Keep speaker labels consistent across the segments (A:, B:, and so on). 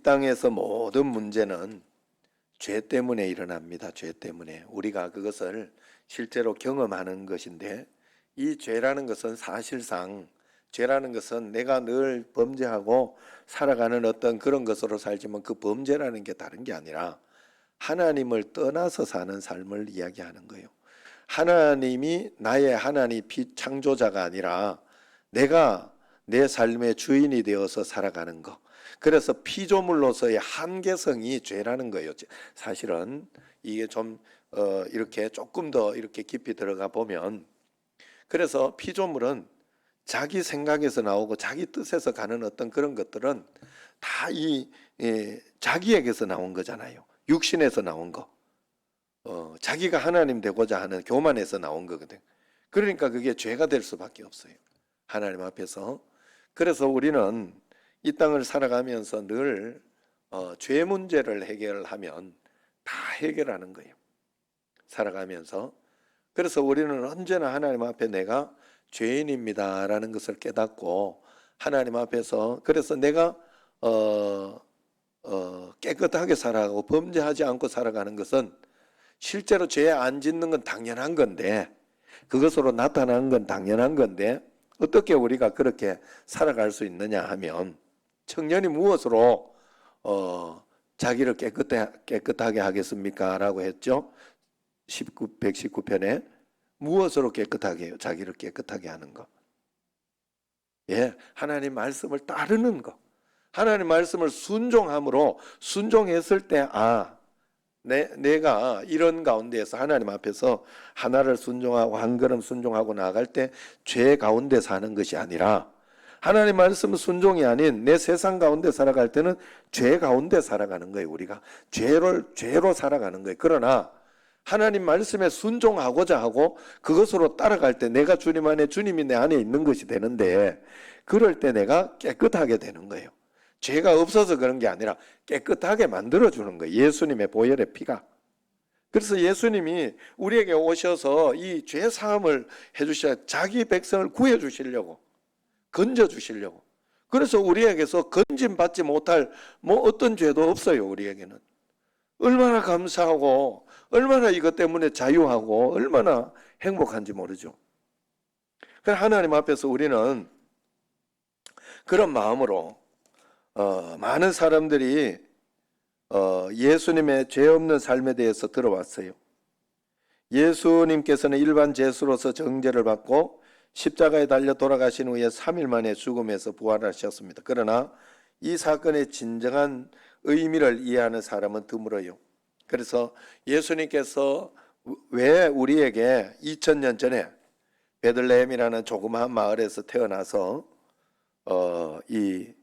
A: 땅에서 모든 문제는 죄 때문에 일어납니다. 죄 때문에. 우리가 그것을 실제로 경험하는 것인데, 이 죄라는 것은 사실상, 죄라는 것은 내가 늘 범죄하고 살아가는 어떤 그런 것으로 살지만, 그 범죄라는 게 다른 게 아니라 하나님을 떠나서 사는 삶을 이야기하는 거예요. 하나님이 나의 하나님 창조자가 아니라 내가 내 삶의 주인이 되어서 살아가는 것. 그래서 피조물로서의 한계성이 죄라는 거예요. 사실은 이게 좀 이렇게 조금 더 이렇게 깊이 들어가 보면, 그래서 피조물은 자기 생각에서 나오고 자기 뜻에서 가는 어떤 그런 것들은 다 자기에게서 나온 거잖아요. 육신에서 나온 거. 자기가 하나님 되고자 하는 교만에서 나온 거거든. 그러니까 그게 죄가 될 수밖에 없어요. 하나님 앞에서. 그래서 우리는 이 땅을 살아가면서 늘 죄 문제를 해결하면 다 해결하는 거예요. 살아가면서. 그래서 우리는 언제나 하나님 앞에 내가 죄인입니다라는 것을 깨닫고 하나님 앞에서, 그래서 내가 깨끗하게 살아가고 범죄하지 않고 살아가는 것은 실제로 죄 안 짓는 건 당연한 건데, 그것으로 나타나는 건 당연한 건데, 어떻게 우리가 그렇게 살아갈 수 있느냐 하면, 청년이 무엇으로 자기를 깨끗하게 하겠습니까? 라고 했죠. 119편에 무엇으로 깨끗하게 해요? 자기를 깨끗하게 하는 것. 예, 하나님 말씀을 따르는 것. 하나님 말씀을 순종함으로, 순종했을 때 내가 이런 가운데에서 하나님 앞에서 하나를 순종하고 한 걸음 순종하고 나아갈 때 죄 가운데 사는 것이 아니라, 하나님 말씀 순종이 아닌 내 세상 가운데 살아갈 때는 죄 가운데 살아가는 거예요. 우리가 죄로 살아가는 거예요. 그러나 하나님 말씀에 순종하고자 하고 그것으로 따라갈 때 내가 주님 안에, 주님이 내 안에 있는 것이 되는데, 그럴 때 내가 깨끗하게 되는 거예요. 죄가 없어서 그런 게 아니라 깨끗하게 만들어주는 거예요. 예수님의 보혈의 피가. 그래서 예수님이 우리에게 오셔서 이 죄 사함을 해주셔야, 자기 백성을 구해주시려고, 건져주시려고. 그래서 우리에게서 건짐받지 못할 어떤 죄도 없어요. 우리에게는. 얼마나 감사하고 얼마나 이것 때문에 자유하고 얼마나 행복한지 모르죠. 그래서 하나님 앞에서 우리는 그런 마음으로 많은 사람들이 예수님의 죄 없는 삶에 대해서 들어왔어요. 예수님께서는 일반 죄수로서 정죄를 받고 십자가에 달려 돌아가신 후에 3일 만에 죽음에서 부활하셨습니다. 그러나 이 사건의 진정한 의미를 이해하는 사람은 드물어요. 그래서 예수님께서 왜 우리에게 2000년 전에 베들레헴이라는 조그마한 마을에서 태어나서 이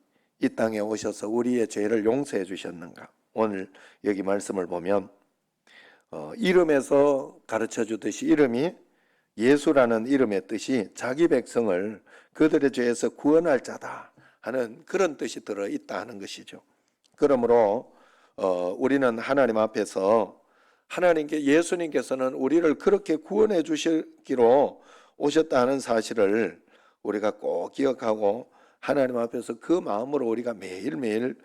A: 땅에 오셔서 우리의 죄를 용서해 주셨는가? 오늘 여기 말씀을 보면 이름에서 가르쳐 주듯이, 이름이 예수라는 이름의 뜻이 자기 백성을 그들의 죄에서 구원할 자다 하는 그런 뜻이 들어있다 하는 것이죠. 그러므로 우리는 하나님 앞에서, 예수님께서는 우리를 그렇게 구원해 주시기로 오셨다 하는 사실을 우리가 꼭 기억하고 하나님 앞에서 그 마음으로 우리가 매일매일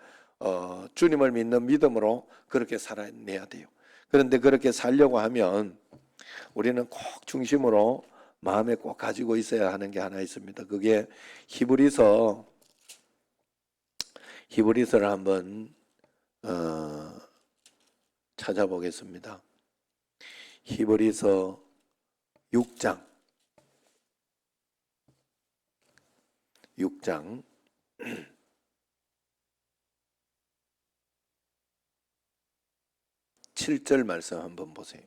A: 주님을 믿는 믿음으로 그렇게 살아내야 돼요. 그런데 그렇게 살려고 하면 우리는 꼭 중심으로 마음에 꼭 가지고 있어야 하는 게 하나 있습니다. 그게 히브리서를 한번 찾아보겠습니다. 히브리서 6장 7절 말씀 한번 보세요.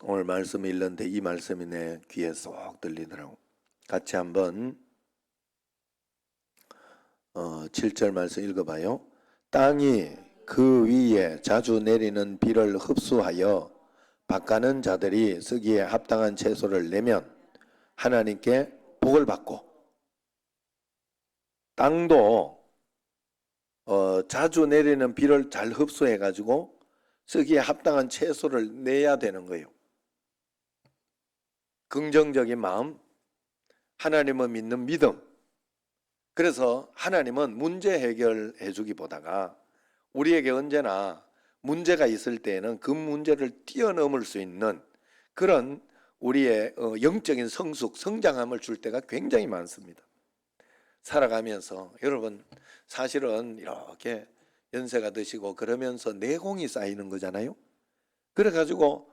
A: 오늘 말씀 읽는데 이 말씀이 내 귀에 쏙 들리더라고. 같이 한번 7절 말씀 읽어봐요. 땅이 그 위에 자주 내리는 비를 흡수하여 밭가는 자들이 쓰기에 합당한 채소를 내면 하나님께 복을 받고, 땅도 자주 내리는 비를 잘 흡수해 가지고 쓰기에 합당한 채소를 내야 되는 거예요. 긍정적인 마음, 하나님을 믿는 믿음. 그래서 하나님은 문제 해결해 주기보다가 우리에게 언제나 문제가 있을 때에는 그 문제를 뛰어넘을 수 있는 그런 우리의 영적인 성숙, 성장함을 줄 때가 굉장히 많습니다. 살아가면서 여러분 사실은 이렇게 연세가 드시고 그러면서 내공이 쌓이는 거잖아요. 그래가지고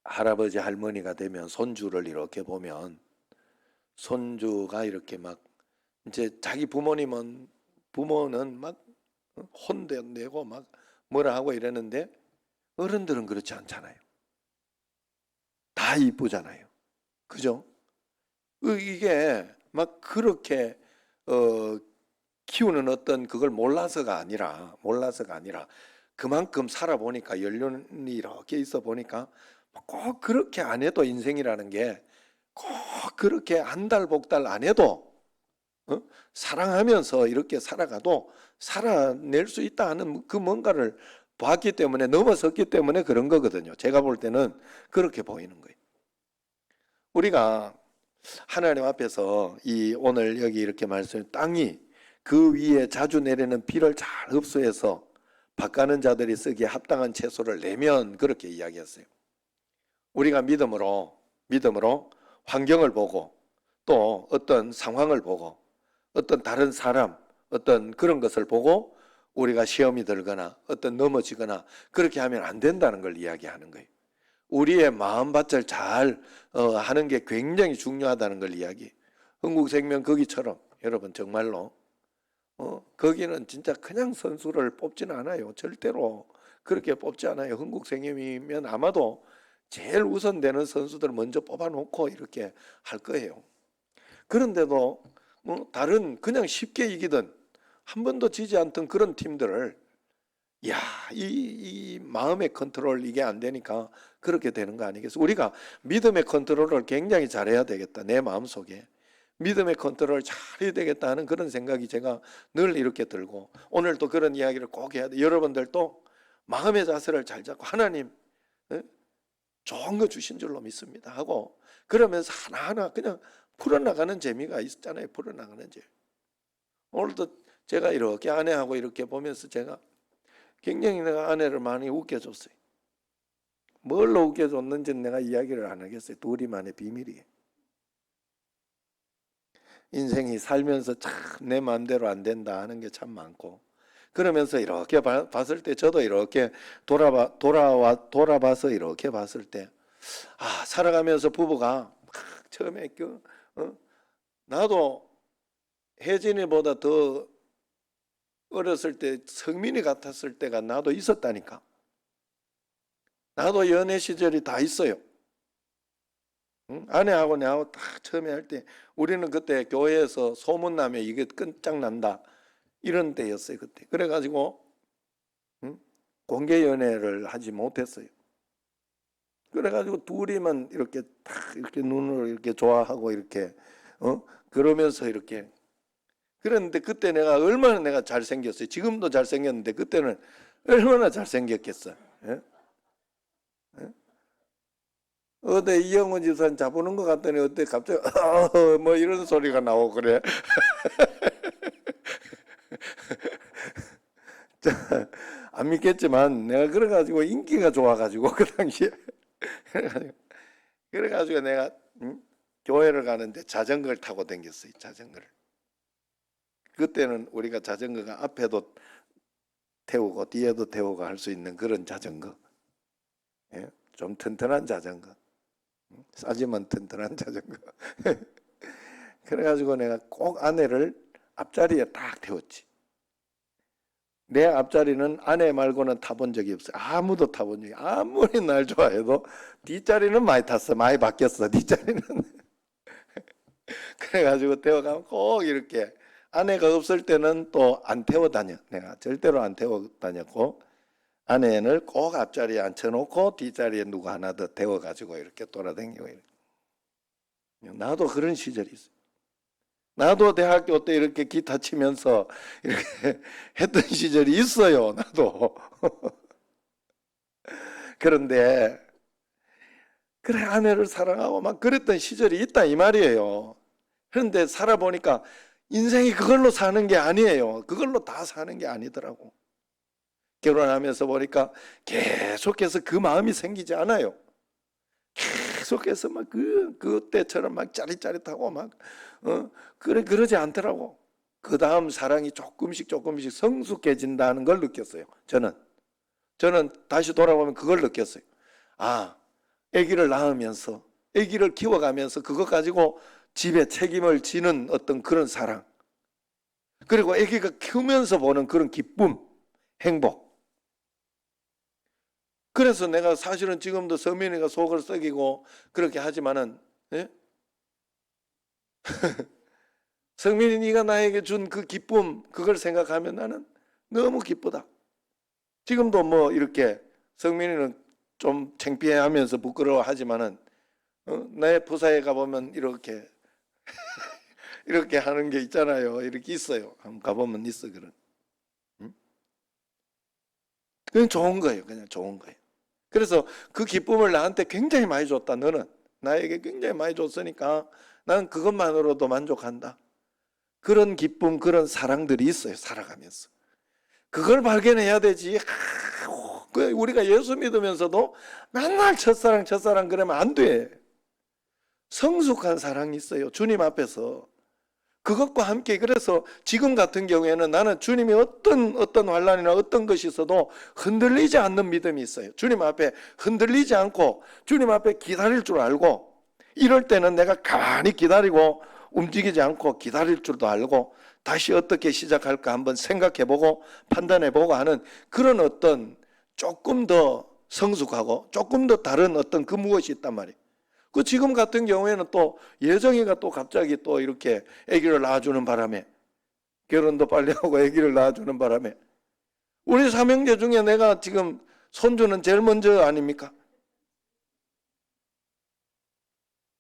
A: 할아버지 할머니가 되면 손주를 이렇게 보면 손주가 이렇게 막 이제 자기 부모는 막 혼도 내고 막 뭐라 하고 이러는데 어른들은 그렇지 않잖아요. 다 이쁘잖아요. 그죠? 이게 막 그렇게 키우는 어떤 그걸 몰라서가 아니라 그만큼 살아보니까 연륜이 이렇게 있어 보니까 꼭 그렇게 안 해도 인생이라는 게 꼭 그렇게 안달복달 안 해도 사랑하면서 이렇게 살아가도 살아낼 수 있다 하는 그 뭔가를 봤기 때문에 넘어섰기 때문에 그런 거거든요. 제가 볼 때는 그렇게 보이는 거예요. 우리가 하나님 앞에서 이 오늘 여기 이렇게 말씀 땅이 그 위에 자주 내리는 비를 잘 흡수해서 밭가는 자들이 쓰기에 합당한 채소를 내면 그렇게 이야기했어요. 우리가 믿음으로 환경을 보고 또 어떤 상황을 보고 어떤 다른 사람 어떤 그런 것을 보고 우리가 시험이 들거나 어떤 넘어지거나 그렇게 하면 안 된다는 걸 이야기하는 거예요. 우리의 마음밭을 잘 하는 게 굉장히 중요하다는 걸 이야기. 흥국생명 거기처럼 여러분 정말로 거기는 진짜 그냥 선수를 뽑지는 않아요. 절대로 그렇게 뽑지 않아요. 흥국생명이면 아마도 제일 우선되는 선수들 먼저 뽑아놓고 이렇게 할 거예요. 그런데도 다른 그냥 쉽게 이기던 한 번도 지지 않던 그런 팀들을 이 마음의 컨트롤 이게 안 되니까 그렇게 되는 거 아니겠어요? 우리가 믿음의 컨트롤을 굉장히 잘해야 되겠다. 내 마음속에 믿음의 컨트롤을 잘 해야 되겠다 하는 그런 생각이 제가 늘 이렇게 들고 오늘 또 그런 이야기를 꼭 해야 돼. 여러분들도 마음의 자세를 잘 잡고 하나님 좋은 거 주신 줄로 믿습니다 하고 그러면서 하나하나 그냥 풀어나가는 재미가 있잖아요. 풀어나가는 재미. 오늘도 제가 이렇게 아내하고 이렇게 보면서 제가 굉장히 내가 아내를 많이 웃겨줬어요. 뭘로 웃겨줬는지는 내가 이야기를 안 하겠어요. 둘이만의 비밀이에요. 인생이 살면서 참 내 마음대로 안 된다 하는 게 참 많고 그러면서 이렇게 봤을 때 저도 이렇게 돌아봐서 이렇게 봤을 때 살아가면서 부부가 처음에 나도 혜진이보다 더 어렸을 때 성민이 같았을 때가 나도 있었다니까. 나도 연애 시절이 다 있어요. 아내하고 내하고 딱 처음에 할 때 우리는 그때 교회에서 소문나면 이게 끝장난다 이런 때였어요. 그때 그래가지고 공개 연애를 하지 못했어요. 그래가지고 둘이만 이렇게 딱 이렇게 눈을 이렇게 좋아하고 이렇게 그러면서 이렇게 그런데 그때 얼마나 내가 잘생겼어요. 지금도 잘생겼는데 그때는 얼마나 잘생겼겠어. 예? 예? 어때 이영훈 집사님 잡으는 것 같더니 어때 갑자기 뭐 이런 소리가 나오고 그래. 안 믿겠지만 내가 그래가지고 인기가 좋아가지고 그 당시에 그래가지고 내가 교회를 가는데 자전거를 타고 다녔어요. 자전거를. 그때는 우리가 자전거가 앞에도 태우고 뒤에도 태우고 할 수 있는 그런 자전거. 예? 좀 튼튼한 자전거. 싸지만 튼튼한 자전거. 그래가지고 내가 꼭 아내를 앞자리에 딱 태웠지. 내 앞자리는 아내 말고는 타본 적이 없어요. 아무도 타본 적이 아무리 날 좋아해도 뒷자리는 많이 탔어. 많이 바뀌었어. 뒷자리는. 그래가지고 태워가면 꼭 이렇게 아내가 없을 때는 또 안 태워 다녀. 내가 절대로 안 태워 다녔고 아내를 꼭 앞자리에 앉혀놓고 뒷자리에 누구 하나 더 태워가지고 이렇게 돌아다니고 이렇게. 나도 그런 시절이 있어요. 나도 대학교 때 이렇게 기타 치면서 이렇게 했던 시절이 있어요. 나도. 그런데 그래 아내를 사랑하고 막 그랬던 시절이 있다 이 말이에요. 그런데 살아보니까 인생이 그걸로 사는 게 아니에요. 그걸로 다 사는 게 아니더라고. 결혼하면서 보니까 계속해서 그 마음이 생기지 않아요. 계속해서 막 그때처럼 막 짜릿짜릿하고 막 그러지 않더라고. 그 다음 사랑이 조금씩 성숙해진다는 걸 느꼈어요. 저는 다시 돌아보면 그걸 느꼈어요. 아, 아기를 낳으면서 아기를 키워가면서 그것 가지고 집에 책임을 지는 어떤 그런 사랑, 그리고 아기가 크면서 보는 그런 기쁨, 행복. 그래서 내가 사실은 지금도 서민이가 속을 썩이고 그렇게 하지만은, 예? 성민이 네가 나에게 준 그 기쁨, 그걸 생각하면 나는 너무 기쁘다. 지금도 뭐 이렇게 성민이는 좀 창피해하면서 부끄러워하지만은 내 부사에 가보면 이렇게 하는 게 있잖아요. 이렇게 있어요. 한번 가보면 있어 그런. 응? 그냥 좋은 거예요. 그냥 좋은 거예요. 그래서 그 기쁨을 나한테 굉장히 많이 줬다. 너는 나에게 굉장히 많이 줬으니까 난 그것만으로도 만족한다. 그런 기쁨, 그런 사랑들이 있어요. 살아가면서. 그걸 발견해야 되지. 우리가 예수 믿으면서도 맨날 첫사랑 그러면 안 돼. 성숙한 사랑이 있어요. 주님 앞에서. 그것과 함께, 그래서 지금 같은 경우에는 나는 주님이 어떤 환란이나 어떤 것이 있어도 흔들리지 않는 믿음이 있어요. 주님 앞에 흔들리지 않고 주님 앞에 기다릴 줄 알고, 이럴 때는 내가 가만히 기다리고 움직이지 않고 기다릴 줄도 알고 다시 어떻게 시작할까 한번 생각해보고 판단해보고 하는 그런 어떤 조금 더 성숙하고 조금 더 다른 어떤 그 무엇이 있단 말이에요. 그 지금 같은 경우에는 또 예정이가 또 갑자기 또 이렇게 아기를 낳아주는 바람에, 결혼도 빨리 하고 아기를 낳아주는 바람에, 우리 삼형제 중에 내가 지금 손주는 제일 먼저 아닙니까?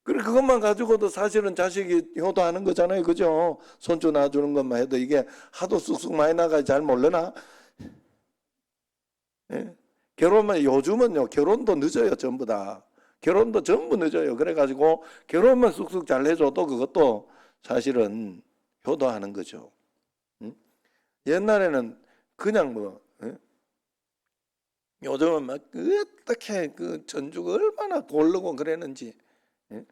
A: 그래, 그것만 가지고도 사실은 자식이 효도하는 거잖아요. 그죠? 손주 낳아주는 것만 해도 이게 하도 쑥쑥 많이 나가지 잘 모르나? 예? 결혼만, 요즘은요, 결혼도 늦어요. 전부 다. 결혼도 전부 늦어요. 그래가지고 결혼만 쑥쑥 잘 해줘도 그것도 사실은 효도하는 거죠. 응? 옛날에는 그냥 뭐, 예? 요즘은 막 어떻게 그 전주가 얼마나 고르고 그랬는지. 예?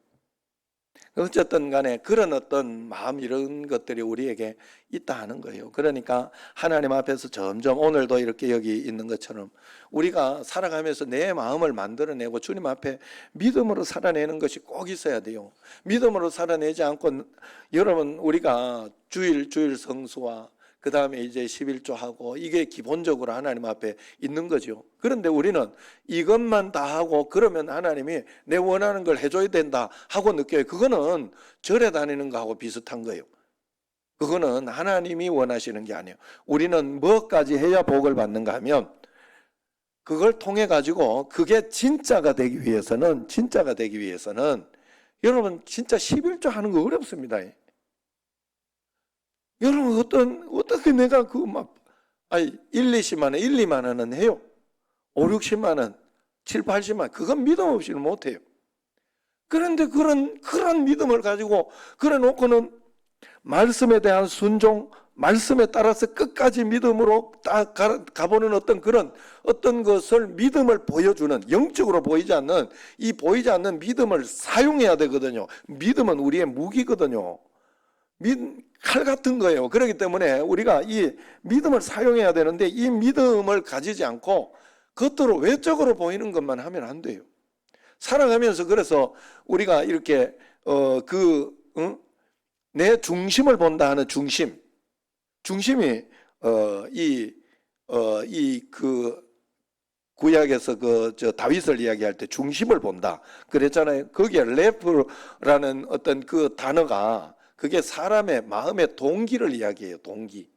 A: 어쨌든 간에 그런 어떤 마음, 이런 것들이 우리에게 있다 하는 거예요. 그러니까 하나님 앞에서 점점 오늘도 이렇게 여기 있는 것처럼 우리가 살아가면서 내 마음을 만들어내고 주님 앞에 믿음으로 살아내는 것이 꼭 있어야 돼요. 믿음으로 살아내지 않고, 여러분, 우리가 주일 성수와 그 다음에 이제 11조하고 이게 기본적으로 하나님 앞에 있는 거죠. 그런데 우리는 이것만 다 하고 그러면 하나님이 내 원하는 걸 해줘야 된다 하고 느껴요. 그거는 절에 다니는 거하고 비슷한 거예요. 그거는 하나님이 원하시는 게 아니에요. 우리는 뭐까지 해야 복을 받는가 하면, 그걸 통해 가지고 그게 진짜가 되기 위해서는 여러분 진짜 11조 하는 거 어렵습니다. 여러분 어떻게 내가 그 막 1, 20만 원, 1, 2만 원은 해요. 5, 60만 원, 7, 80만 원, 그건 믿음 없이는 못 해요. 그런데 그런 믿음을 가지고 그래 놓고는 말씀에 대한 순종, 말씀에 따라서 끝까지 믿음으로 딱 가보는 어떤 것을, 믿음을 보여주는, 영적으로 보이지 않는 이 보이지 않는 믿음을 사용해야 되거든요. 믿음은 우리의 무기거든요. 칼 같은 거예요. 그렇기 때문에 우리가 이 믿음을 사용해야 되는데, 이 믿음을 가지지 않고 겉으로 외적으로 보이는 것만 하면 안 돼요. 살아가면서 그래서 우리가 이렇게 내 중심을 본다 하는 중심이 구약에서 다윗을 이야기할 때 중심을 본다 그랬잖아요. 거기에 레프라는 어떤 그 단어가, 그게 사람의 마음의 동기를 이야기해요. 동기.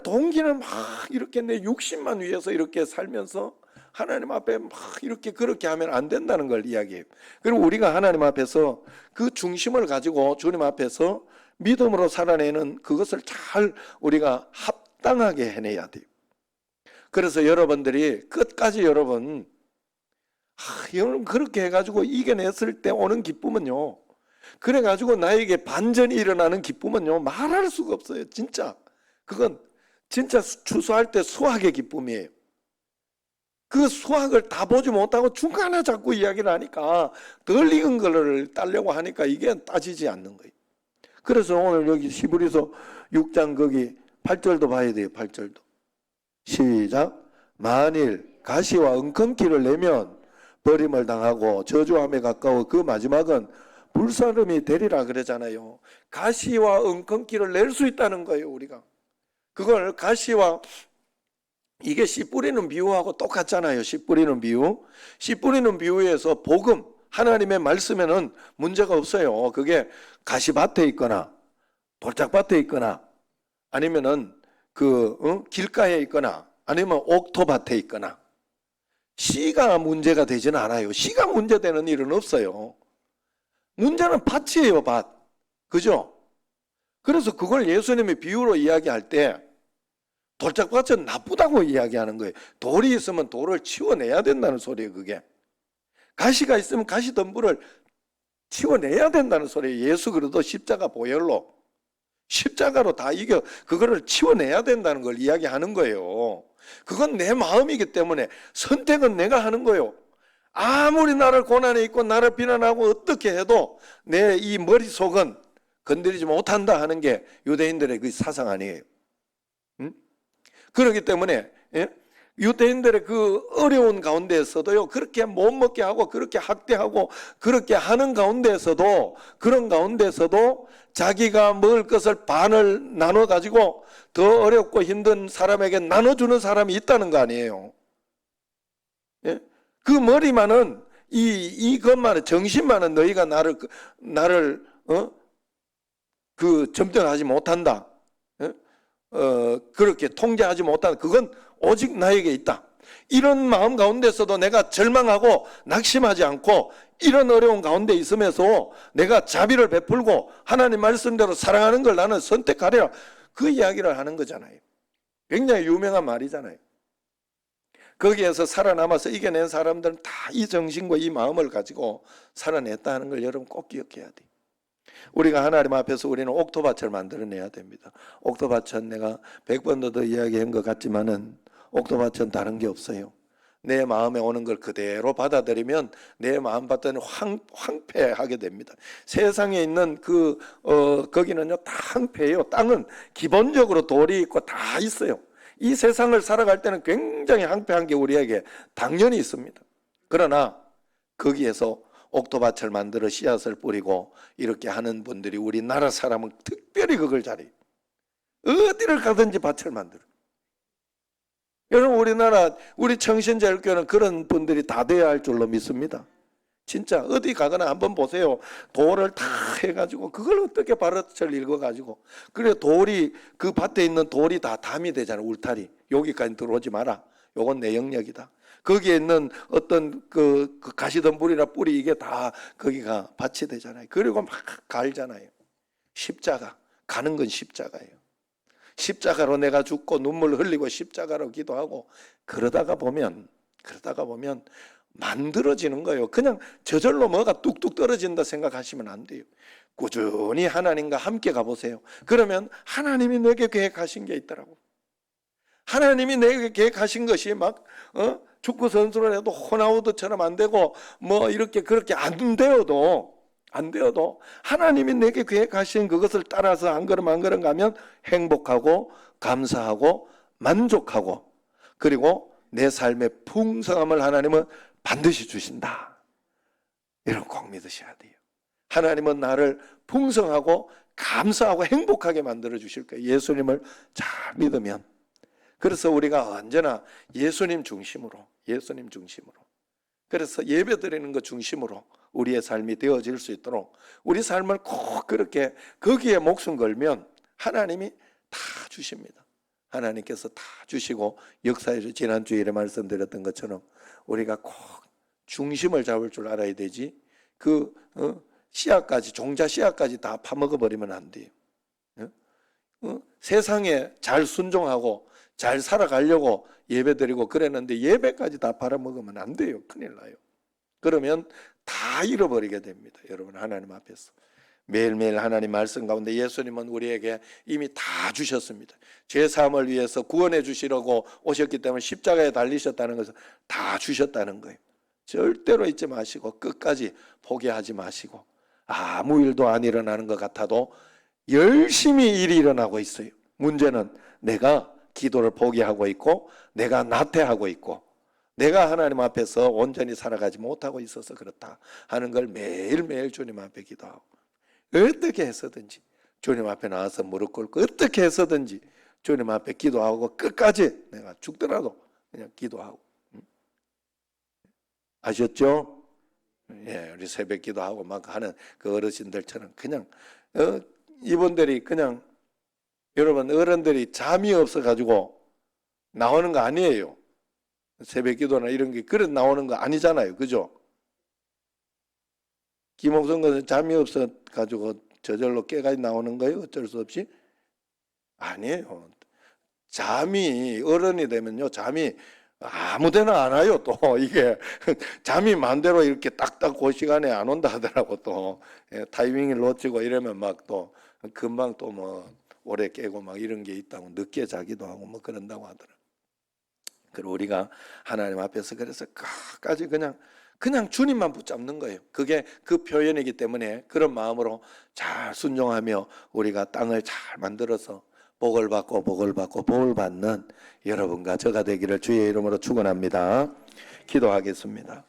A: 동기는 막 이렇게 내 육신만 위해서 이렇게 살면서 하나님 앞에 막 이렇게 그렇게 하면 안 된다는 걸 이야기해요. 그리고 우리가 하나님 앞에서 그 중심을 가지고 주님 앞에서 믿음으로 살아내는 그것을 잘 우리가 합당하게 해내야 돼요. 그래서 여러분들이 끝까지 여러분 그렇게 해가지고 이겨냈을 때 오는 기쁨은요, 그래가지고 나에게 반전이 일어나는 기쁨은요 말할 수가 없어요. 진짜 그건 진짜 추수할 때 수확의 기쁨이에요. 그 수확을 다 보지 못하고 중간에 자꾸 이야기를 하니까 덜 익은 거를 따려고 하니까 이게 따지지 않는 거예요. 그래서 오늘 여기 히브리서 6장 거기 8절도 봐야 돼요. 8절도 시작. 만일 가시와 은컹기를 내면 버림을 당하고 저주함에 가까워 그 마지막은 불사름이 되리라 그러잖아요. 가시와 은컹기를 낼 수 있다는 거예요. 우리가 그걸 가시와 이게 씨 뿌리는 비유하고 똑같잖아요. 씨 뿌리는 비유. 씨 뿌리는 비유에서 복음, 하나님의 말씀에는 문제가 없어요. 그게 가시밭에 있거나 돌짝밭에 있거나 아니면은 길가에 있거나 아니면 옥토밭에 있거나 씨가 문제가 되지는 않아요. 씨가 문제되는 일은 없어요. 문제는 밭이에요, 밭. 그죠? 그래서 그걸 예수님이 비유로 이야기할 때 돌짝밭은 나쁘다고 이야기하는 거예요. 돌이 있으면 돌을 치워내야 된다는 소리예요. 그게 가시가 있으면 가시덤불을 치워내야 된다는 소리예요. 예수 그리스도 십자가 보혈로 십자가로 다 이겨 그거를 치워내야 된다는 걸 이야기하는 거예요. 그건 내 마음이기 때문에 선택은 내가 하는 거예요. 아무리 나를 고난에 있고 나를 비난하고 어떻게 해도 내 이 머릿속은 건드리지 못한다 하는 게 유대인들의 그 사상 아니에요. 그렇기 때문에 유대인들의 그 어려운 가운데에서도요, 그렇게 못 먹게 하고 그렇게 학대하고 그렇게 하는 가운데에서도, 그런 가운데서도 자기가 먹을 것을 반을 나눠 가지고 더 어렵고 힘든 사람에게 나눠주는 사람이 있다는 거 아니에요. 그 머리만은 이것만은, 정신만은 너희가 나를 점령하지 못한다, 그렇게 통제하지 못한다, 그건 오직 나에게 있다. 이런 마음 가운데서도 내가 절망하고 낙심하지 않고 이런 어려운 가운데 있으면서 내가 자비를 베풀고 하나님 말씀대로 사랑하는 걸 나는 선택하리라, 그 이야기를 하는 거잖아요. 굉장히 유명한 말이잖아요. 거기에서 살아남아서 이겨낸 사람들은 다 이 정신과 이 마음을 가지고 살아냈다는 걸 여러분 꼭 기억해야 돼요. 우리가 하나님 앞에서 우리는 옥토밭을 만들어내야 됩니다. 옥토밭은 내가 100번도 더 이야기한 것 같지만은 옥토밭은 다른 게 없어요. 내 마음에 오는 걸 그대로 받아들이면 내 마음밭은 황폐하게 됩니다. 세상에 있는 거기는요 다 황폐해요. 땅은 기본적으로 돌이 있고 다 있어요. 이 세상을 살아갈 때는 굉장히 황폐한 게 우리에게 당연히 있습니다. 그러나 거기에서 옥토밭을 만들어 씨앗을 뿌리고 이렇게 하는 분들이 우리나라 사람은 특별히 그걸 잘해요. 어디를 가든지 밭을 만들어요. 여러분, 우리 청신제일교회는 그런 분들이 다 돼야 할 줄로 믿습니다. 진짜 어디 가거나 한번 보세요. 돌을 다 해가지고 그걸 어떻게 밭을 읽어가지고, 그래 돌이, 그 밭에 있는 돌이 다 담이 되잖아요. 울타리. 여기까지 들어오지 마라. 요건 내 영역이다. 거기에 있는 어떤 그 가시덤불이나 뿌리, 이게 다 거기가 밭이 되잖아요. 그리고 막 갈잖아요. 십자가 가는 건 십자가예요. 십자가로 내가 죽고 눈물 흘리고 십자가로 기도하고 그러다가 보면 만들어지는 거예요. 그냥 저절로 뭐가 뚝뚝 떨어진다 생각하시면 안 돼요. 꾸준히 하나님과 함께 가보세요. 그러면 하나님이 내게 계획하신 게 있더라고. 하나님이 내게 계획하신 것이 막 축구 선수를 해도 호나우드처럼 안 되고 뭐 이렇게 그렇게 안 되어도 하나님이 내게 계획하신 그것을 따라서 한 걸음 한 걸음 가면 행복하고 감사하고 만족하고, 그리고 내 삶의 풍성함을 하나님은 반드시 주신다. 이런 꼭 믿으셔야 돼요. 하나님은 나를 풍성하고 감사하고 행복하게 만들어 주실 거예요. 예수님을 잘 믿으면. 그래서 우리가 언제나 예수님 중심으로, 그래서 예배 드리는 것 중심으로 우리의 삶이 되어질 수 있도록 우리 삶을 꼭 그렇게 거기에 목숨 걸면 하나님이 다 주십니다. 하나님께서 다 주시고, 역사에서 지난주에 말씀드렸던 것처럼 우리가 꼭 중심을 잡을 줄 알아야 되지, 씨앗까지, 종자 씨앗까지 다 파먹어 버리면 안 돼요. 세상에 잘 순종하고 잘 살아가려고 예배드리고 그랬는데 예배까지 다 팔아먹으면 안 돼요. 큰일 나요. 그러면 다 잃어버리게 됩니다. 여러분, 하나님 앞에서 매일매일 하나님 말씀 가운데 예수님은 우리에게 이미 다 주셨습니다. 죄사함을 위해서 구원해 주시려고 오셨기 때문에 십자가에 달리셨다는 것은 다 주셨다는 거예요. 절대로 잊지 마시고 끝까지 포기하지 마시고, 아무 일도 안 일어나는 것 같아도 열심히 일이 일어나고 있어요. 문제는 내가 기도를 포기하고 있고, 내가 나태하고 있고, 내가 하나님 앞에서 온전히 살아가지 못하고 있어서 그렇다 하는 걸 매일매일 주님 앞에 기도하고, 어떻게 해서든지 주님 앞에 나와서 무릎 꿇고, 어떻게 해서든지 주님 앞에 기도하고, 끝까지 내가 죽더라도 그냥 기도하고. 아셨죠? 예, 우리 새벽 기도하고 막 하는 그 어르신들처럼 그냥 이분들이 그냥, 여러분, 어른들이 잠이 없어가지고 나오는 거 아니에요. 새벽 기도나 이런 게 그래 나오는 거 아니잖아요. 그죠? 김옥성 것은 잠이 없어가지고 저절로 깨가지고 나오는 거예요. 어쩔 수 없이? 아니에요. 잠이, 어른이 되면요, 잠이 아무데나 안 와요. 또 이게 잠이 마음대로 이렇게 딱딱 그 시간에 안 온다 하더라고. 또 타이밍을 놓치고 이러면 막 또 금방 또 뭐 오래 깨고 막 이런 게 있다고, 늦게 자기도 하고 뭐 그런다고 하더라고. 그리고 우리가 하나님 앞에서 그래서 끝까지 그냥 주님만 붙잡는 거예요. 그게 그 표현이기 때문에 그런 마음으로 잘 순종하며 우리가 땅을 잘 만들어서 복을 받고 복을 받고 복을 받는 여러분과 저가 되기를 주의 이름으로 축원합니다. 기도하겠습니다.